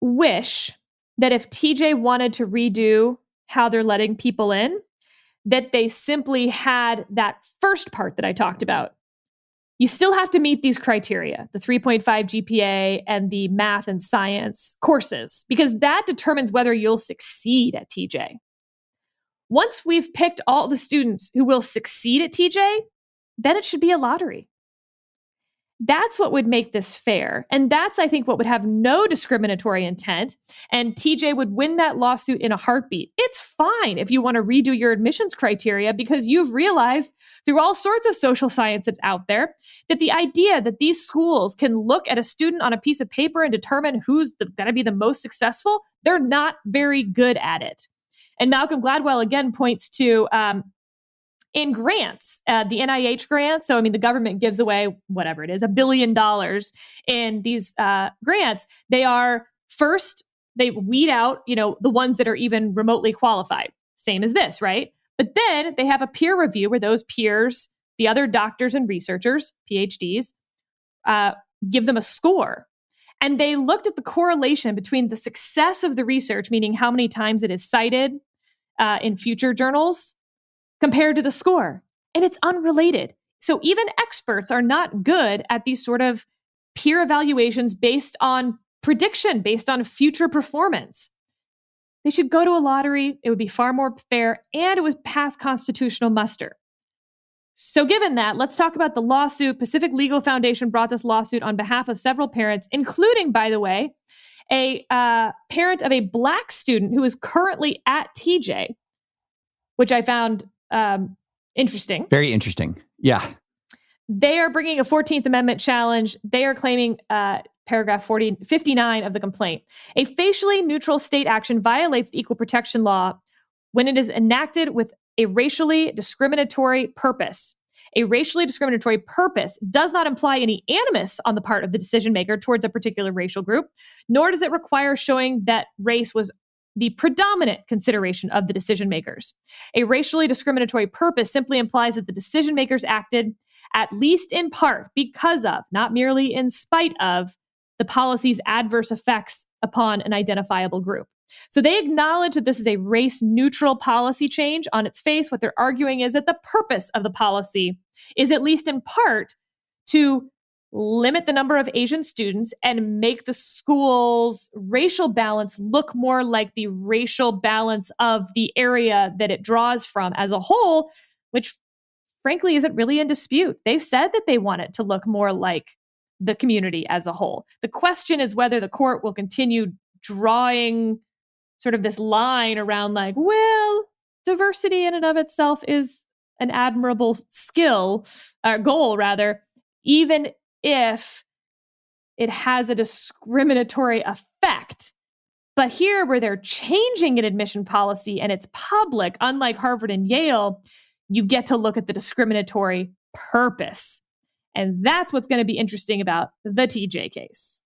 wish that if TJ wanted to redo how they're letting people in, that they simply had that first part that I talked about. You still have to meet these criteria, the 3.5 GPA and the math and science courses, because that determines whether you'll succeed at TJ. Once we've picked all the students who will succeed at TJ, then it should be a lottery. That's what would make this fair. And that's, I think, what would have no discriminatory intent. And TJ would win that lawsuit in a heartbeat. It's fine if you want to redo your admissions criteria because you've realized through all sorts of social science that's out there that the idea that these schools can look at a student on a piece of paper and determine who's going to be the most successful, they're not very good at it. And Malcolm Gladwell, again, points to in grants, the NIH grants. So, the government gives away whatever it is, $1 billion in these grants. They are first, they weed out, the ones that are even remotely qualified. Same as this, right? But then they have a peer review where those peers, the other doctors and researchers, PhDs, give them a score. And they looked at the correlation between the success of the research, meaning how many times it is cited in future journals, compared to the score. And it's unrelated. So even experts are not good at these sort of peer evaluations based on prediction, based on future performance. They should go to a lottery. It would be far more fair, and it would pass constitutional muster. So given that, let's talk about the lawsuit. Pacific Legal Foundation brought this lawsuit on behalf of several parents, including, by the way, a parent of a Black student who is currently at TJ, which I found interesting. Very interesting. Yeah. They are bringing a 14th Amendment challenge. They are claiming paragraph 59 of the complaint. A facially neutral state action violates the equal protection law when it is enacted with a racially discriminatory purpose. A racially discriminatory purpose does not imply any animus on the part of the decision maker towards a particular racial group, nor does it require showing that race was the predominant consideration of the decision makers. A racially discriminatory purpose simply implies that the decision makers acted, at least in part, because of, not merely in spite of, the policy's adverse effects upon an identifiable group. So they acknowledge that this is a race-neutral policy change. On its face, what they're arguing is that the purpose of the policy is, at least in part, to limit the number of Asian students and make the school's racial balance look more like the racial balance of the area that it draws from as a whole, which frankly isn't really in dispute. They've said that they want it to look more like the community as a whole. The question is whether the court will continue drawing sort of this line around like, well, diversity in and of itself is an admirable goal rather, even if it has a discriminatory effect. But here, where they're changing an admission policy and it's public, unlike Harvard and Yale, you get to look at the discriminatory purpose. And that's what's going to be interesting about the TJ case.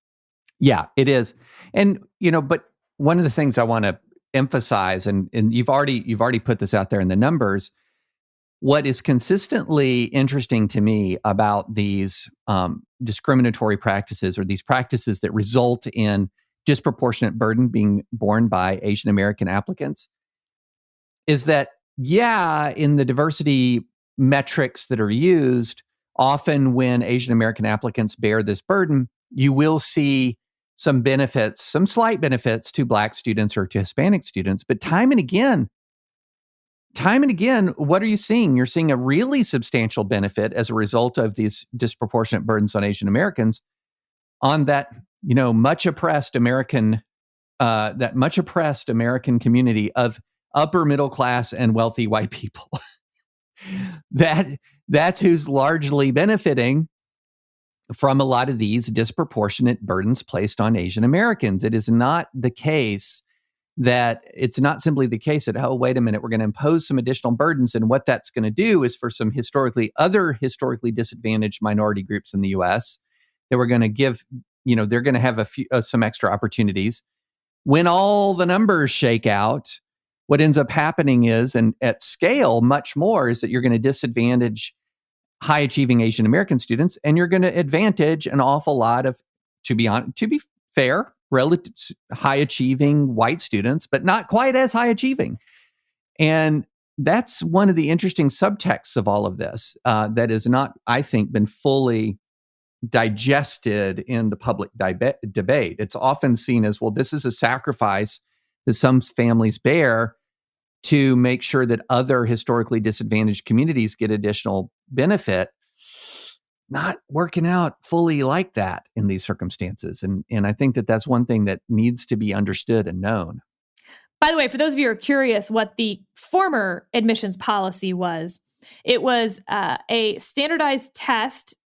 Yeah, it is. And, but one of the things I want to emphasize, and you've already put this out there in the numbers, what is consistently interesting to me about these discriminatory practices, or these practices that result in disproportionate burden being borne by Asian American applicants, is that, in the diversity metrics that are used, often when Asian American applicants bear this burden, you will see some benefits, some slight benefits to Black students or to Hispanic students. But time and again, what are you seeing? You're seeing a really substantial benefit as a result of these disproportionate burdens on Asian Americans on that, much oppressed American community of upper middle class and wealthy white people. That's who's largely benefiting from a lot of these disproportionate burdens placed on Asian Americans. It is not the case that it's not simply the case that, oh, wait a minute, we're going to impose some additional burdens. And what that's going to do is for some other historically disadvantaged minority groups in the U.S. that we're going to give, they're going to have some extra opportunities. When all the numbers shake out, what ends up happening is, and at scale much more, is that you're going to disadvantage high achieving Asian American students, and you're going to advantage an awful lot of, to be fair, relative high achieving white students, but not quite as high achieving. And that's one of the interesting subtexts of all of this that is not, I think, been fully digested in the public debate. It's often seen as, well, this is a sacrifice that some families bear to make sure that other historically disadvantaged communities get additional benefit. Not working out fully like that in these circumstances. And I think that that's one thing that needs to be understood and known. By the way, for those of you who are curious what the former admissions policy was, it was a standardized test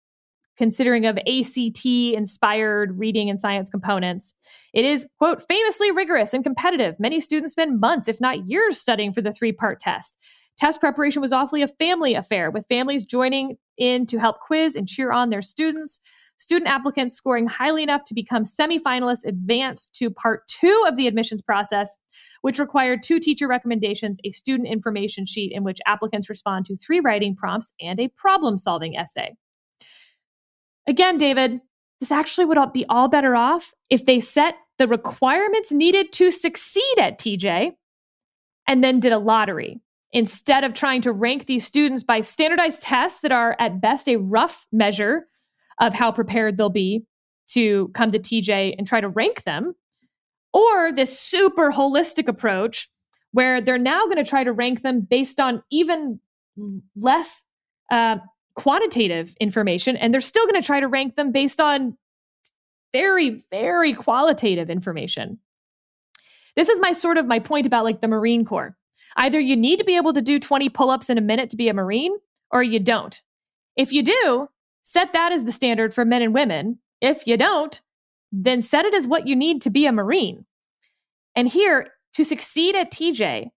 considering of ACT-inspired reading and science components. It is, quote, famously rigorous and competitive. Many students spend months, if not years, studying for the 3-part test. Test preparation was awfully a family affair, with families joining in to help quiz and cheer on their students. Student applicants scoring highly enough to become semifinalists advanced to part 2 of the admissions process, which required 2 teacher recommendations, a student information sheet in which applicants respond to 3 writing prompts, and a problem-solving essay. Again, David, this actually would be all better off if they set the requirements needed to succeed at TJ and then did a lottery, instead of trying to rank these students by standardized tests that are at best a rough measure of how prepared they'll be to come to TJ and try to rank them, or this super holistic approach where they're now going to try to rank them based on even less quantitative information, and they're still going to try to rank them based on very, very qualitative information. This is my point about like the Marine Corps. Either you need to be able to do 20 pull-ups in a minute to be a Marine, or you don't. If you do, set that as the standard for men and women. If you don't, then set it as what you need to be a Marine. And here, to succeed at TJ,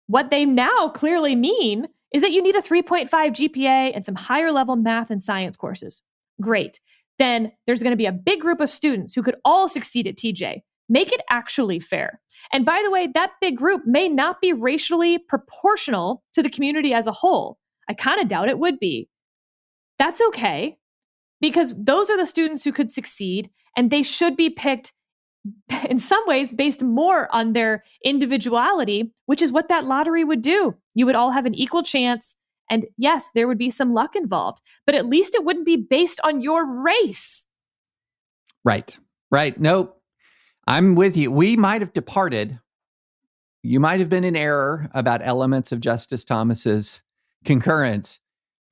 what they now clearly mean is that you need a 3.5 GPA and some higher level math and science courses. Great. Then there's going to be a big group of students who could all succeed at TJ. Make it actually fair. And by the way, that big group may not be racially proportional to the community as a whole. I kind of doubt it would be. That's okay, because those are the students who could succeed, and they should be picked in some ways based more on their individuality, which is what that lottery would do. You would all have an equal chance. And yes, there would be some luck involved, but at least it wouldn't be based on your race. Right. Nope. I'm with you. We might have departed. You might have been in error about elements of Justice Thomas's concurrence,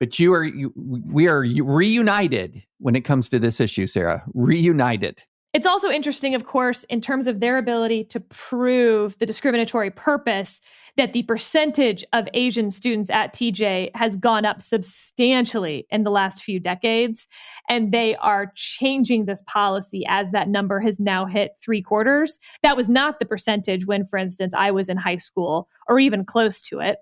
but we are reunited when it comes to this issue, Sarah. Reunited. It's also interesting, of course, in terms of their ability to prove the discriminatory purpose, that the percentage of Asian students at TJ has gone up substantially in the last few decades. And they are changing this policy as that number has now hit 3/4. That was not the percentage when, for instance, I was in high school or even close to it.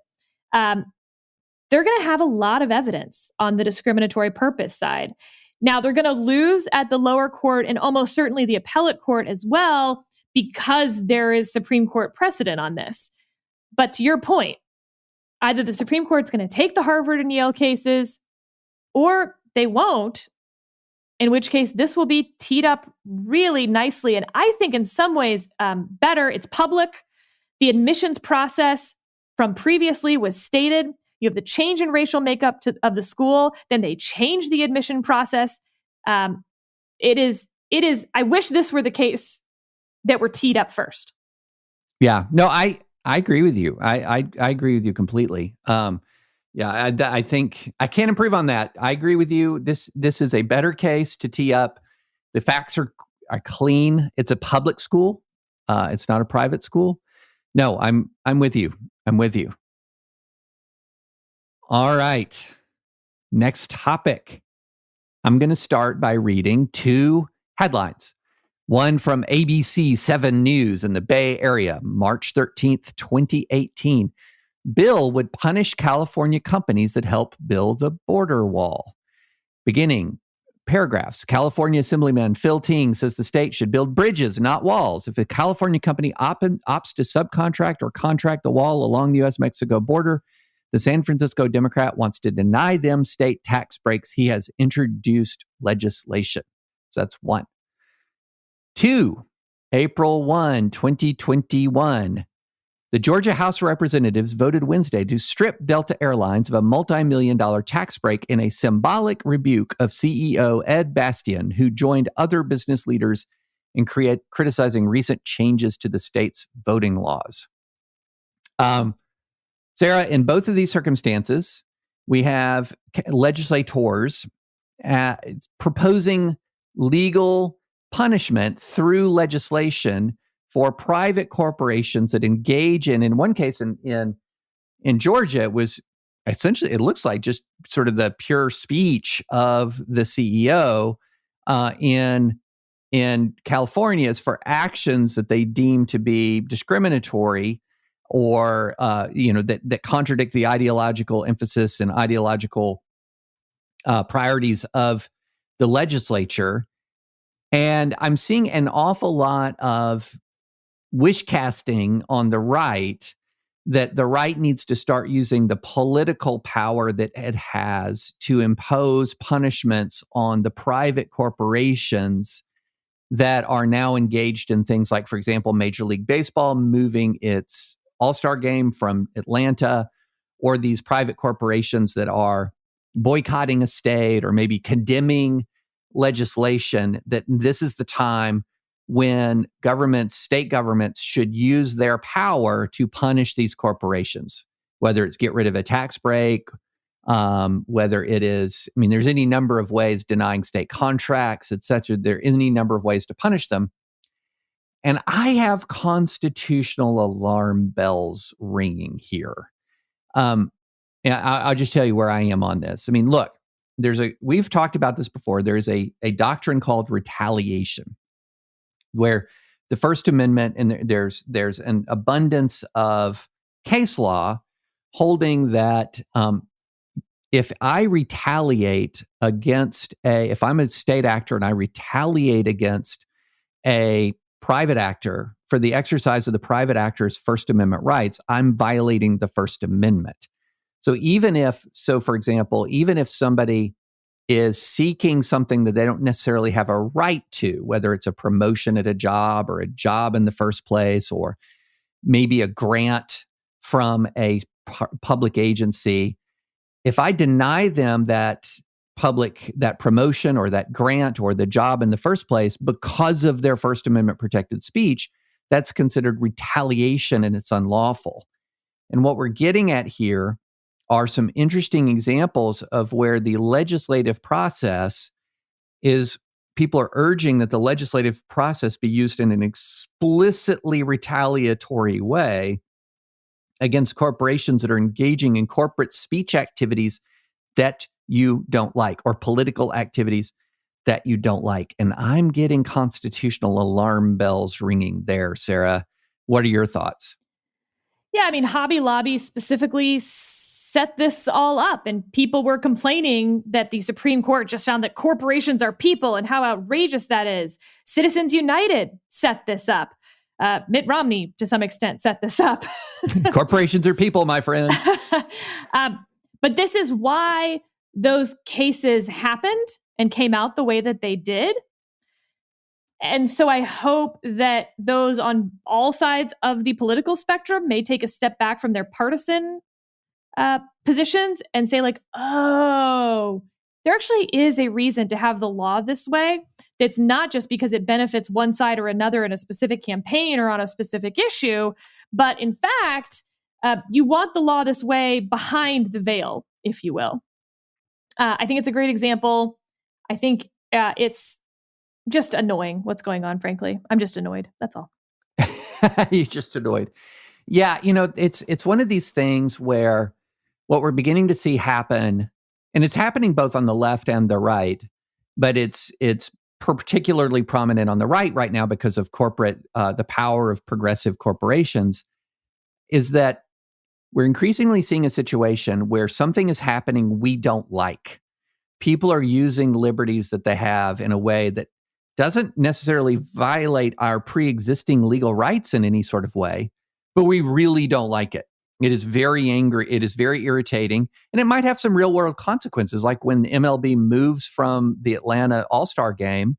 They're going to have a lot of evidence on the discriminatory purpose side. Now, they're going to lose at the lower court and almost certainly the appellate court as well, because there is Supreme Court precedent on this. But to your point, either the Supreme Court's going to take the Harvard and Yale cases, or they won't, in which case this will be teed up really nicely. And I think in some ways better. It's public. The admissions process from previously was stated. You have the change in racial makeup of the school. Then they change the admission process. It is. I wish this were the case that were teed up first. Yeah. No, I agree with you. I agree with you completely. I think I can't improve on that. I agree with you. This is a better case to tee up. The facts are clean. It's a public school. It's not a private school. No, I'm with you. I'm with you. All right. Next topic. I'm going to start by reading two headlines. One from ABC 7 News in the Bay Area, March 13th, 2018. Bill would punish California companies that help build a border wall. Beginning paragraphs. California Assemblyman Phil Ting says the state should build bridges, not walls. If a California company opts to subcontract or contract the wall along the U.S.-Mexico border, the San Francisco Democrat wants to deny them state tax breaks. He has introduced legislation. So that's one. Two, April 1, 2021. The Georgia House of Representatives voted Wednesday to strip Delta Airlines of a multi-million-dollar tax break in a symbolic rebuke of CEO Ed Bastian, who joined other business leaders in criticizing recent changes to the state's voting laws. Sarah, in both of these circumstances, we have legislators proposing legal punishment through legislation for private corporations that engage in one case in Georgia, it was essentially, it looks like just sort of the pure speech of the CEO. In California is for actions that they deem to be discriminatory or that contradict the ideological emphasis and ideological priorities of the legislature. And I'm seeing an awful lot of wish casting on the right, that the right needs to start using the political power that it has to impose punishments on the private corporations that are now engaged in things like, for example, Major League Baseball moving its All-Star game from Atlanta, or these private corporations that are boycotting a state or maybe condemning legislation, that this is the time when state governments should use their power to punish these corporations, whether it's get rid of a tax break, whether it is, there's any number of ways, denying state contracts, et cetera. There are any number of ways to punish them. And I have constitutional alarm bells ringing here. I'll just tell you where I am on this. Look, we've talked about this before. There's a doctrine called retaliation, where the First Amendment, and there's an abundance of case law holding that if I retaliate if I'm a state actor and I retaliate against a private actor for the exercise of the private actor's First Amendment rights, I'm violating the First Amendment. So for example, even if somebody is seeking something that they don't necessarily have a right to, whether it's a promotion at a job or a job in the first place, or maybe a grant from a public agency, if I deny them that promotion or that grant or the job in the first place because of their First Amendment protected speech, that's considered retaliation and it's unlawful. And what we're getting at here are some interesting examples of where the legislative process people are urging that the legislative process be used in an explicitly retaliatory way against corporations that are engaging in corporate speech activities that you don't like, or political activities that you don't like. And I'm getting constitutional alarm bells ringing there, Sarah. What are your thoughts? Yeah, Hobby Lobby specifically set this all up, and people were complaining that the Supreme Court just found that corporations are people and how outrageous that is. Citizens United set this up. Mitt Romney, to some extent, set this up. Corporations are people, my friend. But this is why those cases happened and came out the way that they did. And so I hope that those on all sides of the political spectrum may take a step back from their partisan positions and say, like, oh, there actually is a reason to have the law this way. It's not just because it benefits one side or another in a specific campaign or on a specific issue, but in fact, you want the law this way behind the veil, if you will. I think it's a great example. I think it's just annoying what's going on, frankly. I'm just annoyed. That's all. You're just annoyed. Yeah, it's one of these things where what we're beginning to see happen, and it's happening both on the left and the right, but it's particularly prominent on the right now because of the power of progressive corporations, is that we're increasingly seeing a situation where something is happening we don't like. People are using liberties that they have in a way that doesn't necessarily violate our pre-existing legal rights in any sort of way, but we really don't like it. It is very angry. It is very irritating, and it might have some real world consequences. Like when MLB moves from the Atlanta All-Star game,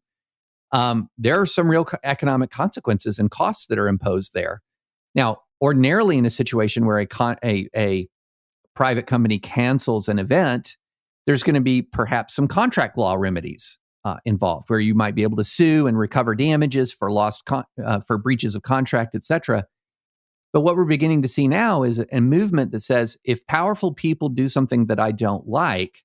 there are some real economic consequences and costs that are imposed there. Now, ordinarily in a situation where a private company cancels an event, there's going to be perhaps some contract law remedies involved, where you might be able to sue and recover damages for for breaches of contract, etc. But what we're beginning to see now is a movement that says, if powerful people do something that I don't like,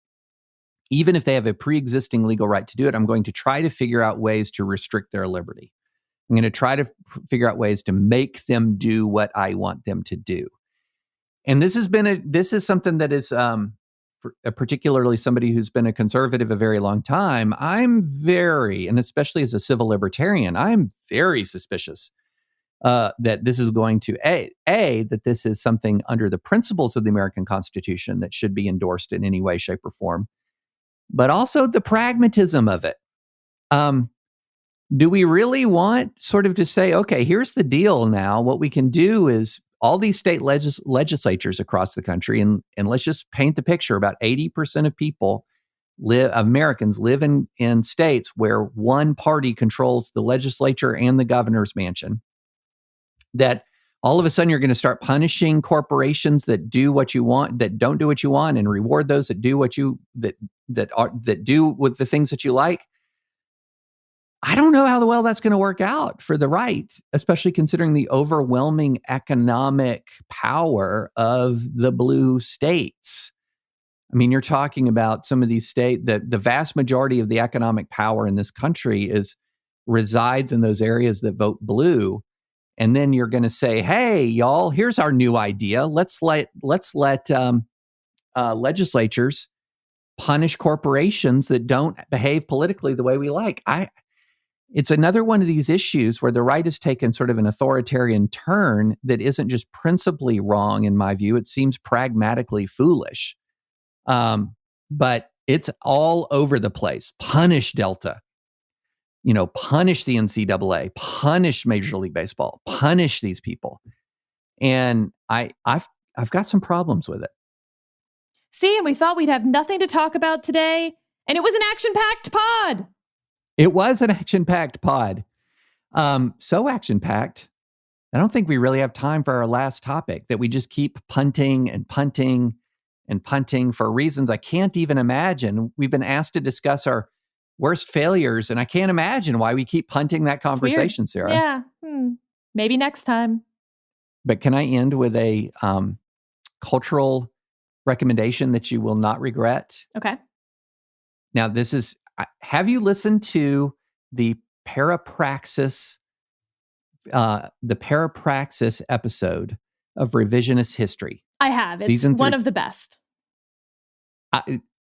even if they have a pre-existing legal right to do it, I'm going to try to figure out ways to restrict their liberty. I'm going to try to figure out ways to make them do what I want them to do. And this is something that is, particularly somebody who's been a conservative a very long time, and especially as a civil libertarian, I'm very suspicious that this is going to, that this is something under the principles of the American Constitution that should be endorsed in any way, shape, or form, but also the pragmatism of it. Do we really want sort of to say, okay, here's the deal now. What we can do is all these state legislatures across the country, and let's just paint the picture. About 80% of people Americans live in states where one party controls the legislature and the governor's mansion. That all of a sudden you're going to start punishing corporations that do what you want, that don't do what you want, and reward those that do that do with the things that you like. I don't know how well that's going to work out for the right, especially considering the overwhelming economic power of the blue states. I mean, you're talking about some of these states, the vast majority of the economic power in this country resides in those areas that vote blue. And then you're going to say, hey, y'all, here's our new idea. Let's let legislatures punish corporations that don't behave politically the way we like. It's another one of these issues where the right has taken sort of an authoritarian turn that isn't just principally wrong, in my view. It seems pragmatically foolish. But it's all over the place. Punish Delta. Punish the NCAA, punish Major League Baseball, punish these people. And I've got some problems with it. See, and we thought we'd have nothing to talk about today, and it was an action-packed pod. It was an action-packed pod. So action-packed, I don't think we really have time for our last topic, that we just keep punting and punting and punting for reasons I can't even imagine. We've been asked to discuss our worst failures, and I can't imagine why we keep punting that conversation, Sarah. Yeah. Maybe next time. But can I end with a cultural recommendation that you will not regret? Okay. Now, have you listened to the Parapraxis episode of Revisionist History? I have. It's Season 3. One of the best.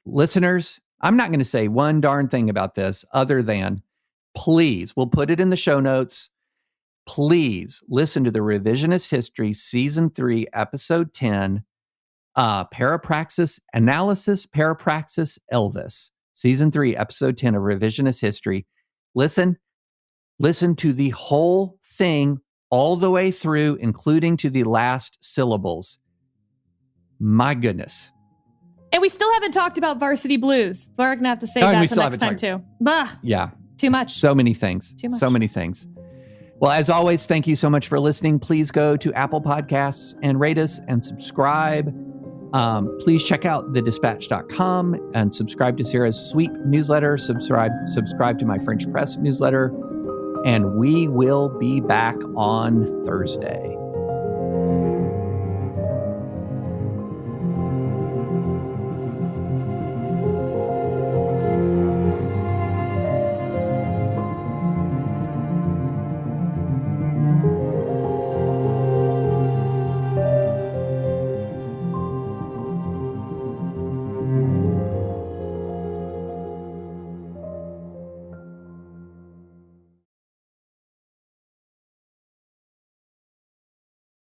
Listeners, I'm not going to say one darn thing about this other than, please, we'll put it in the show notes. Please listen to the Revisionist History Season 3, Episode 10, Parapraxis Analysis, Parapraxis Elvis. Season 3, Episode 10 of Revisionist History. Listen to the whole thing all the way through, including to the last syllables. My goodness. And we still haven't talked about Varsity Blues. We're going to have to save that for next time, too. Bah. Yeah. Too much. So many things. Too much. So many things. Well, as always, thank you so much for listening. Please go to Apple Podcasts and rate us and subscribe. Please check out thedispatch.com and subscribe to Sarah's Sweep newsletter. Subscribe to my French Press newsletter. And we will be back on Thursday.